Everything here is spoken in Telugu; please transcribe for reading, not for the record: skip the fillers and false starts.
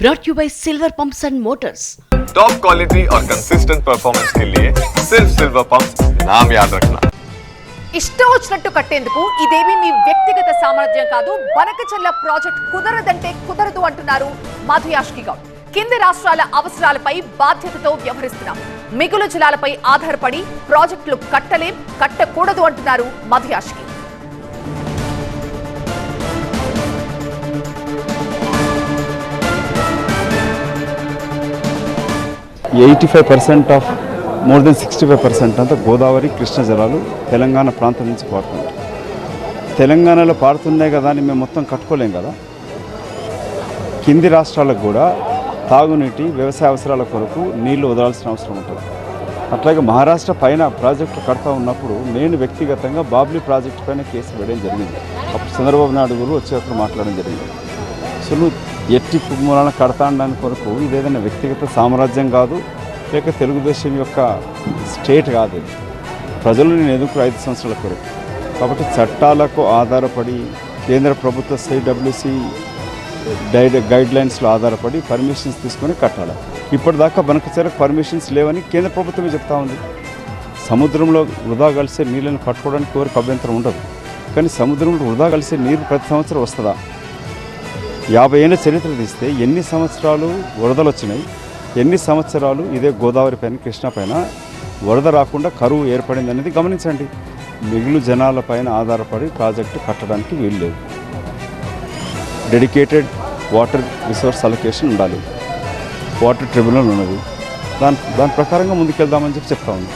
brought you by Silver Pumps and Motors. Top quality और कंसिस्टेंट परफॉर्मेंस के लिए सिर्फ सिल्वर पंप्स नाम याद रखना. ఇష్టం వచ్చినట్టు కట్టేందుకు ఇదేమీ మీ వ్యక్తిగత సామర్థ్యం కాదు. బనకచెల్ల ప్రాజెక్ట్ కుదరదంటే కుదరదు అంటున్నారు మధు యాష్కి గౌడ్. కింది రాష్ట్రాల అవసరాలపై బాధ్యతతో వ్యవహరిస్తున్నాం. మిగులు జలాలపై ఆధారపడి ప్రాజెక్టులు కట్టకూడదు అంటున్నారు Madhu Yaskhi. 85% of more than 65% అంతా గోదావరి కృష్ణ జలాలు తెలంగాణ ప్రాంతం నుంచి పారుతున్నాయి. తెలంగాణలో పారుతున్నాయి కదా అని మేము మొత్తం కట్టుకోలేం కదా. కింది రాష్ట్రాలకు కూడా తాగునీటి వ్యవసాయ అవసరాల కొరకు నీళ్లు వదలాల్సిన అవసరం ఉంటుంది. అట్లాగే మహారాష్ట్ర పైన ప్రాజెక్టు కడతా ఉన్నప్పుడు నేను వ్యక్తిగతంగా బాబ్లీ ప్రాజెక్టు పైన కేసు వేయడం జరిగింది. అప్పుడు చంద్రబాబు నాయుడు గారు వచ్చేటప్పుడు మాట్లాడడం జరిగింది. సో నువ్వు ఎట్టి మూలన కడతాండానికి కొరకు ఇదేదైనా వ్యక్తిగత సామ్రాజ్యం కాదు, లేక తెలుగుదేశం యొక్క స్టేట్ కాదు. ప్రజలు నేను ఎదుర్కొన్న 5 సంవత్సరాల కొరకు. కాబట్టి చట్టాలకు ఆధారపడి కేంద్ర ప్రభుత్వ సిడబ్ల్యూసి గైడ్లైన్స్లో ఆధారపడి పర్మిషన్స్ తీసుకొని కట్టాలి. ఇప్పటిదాకా బనకచెరకు పర్మిషన్స్ లేవని కేంద్ర ప్రభుత్వమే చెప్తా ఉంది. సముద్రంలో వృధా కలిసే నీళ్ళను పట్టుకోవడానికి ఎవరికి అభ్యంతరం ఉండదు. కానీ సముద్రంలో వృధా కలిసే నీరు ప్రతి సంవత్సరం వస్తుందా? 50 ఏళ్ళ చరిత్ర తీస్తే ఎన్ని సంవత్సరాలు వరదలు వచ్చినాయి, ఎన్ని సంవత్సరాలు ఇదే గోదావరి పైన కృష్ణ పైన వరద రాకుండా కరువు ఏర్పడింది అనేది గమనించండి. మిగులు జనాల పైన ఆధారపడి ప్రాజెక్టు కట్టడానికి వీలు లేదు. డెడికేటెడ్ వాటర్ రిసోర్స్ అలొకేషన్ ఉండాలి, వాటర్ ట్రిబ్యునల్ ఉన్నది. దాని ప్రకారంగా ముందుకెళ్దామని చెప్తా ఉంది.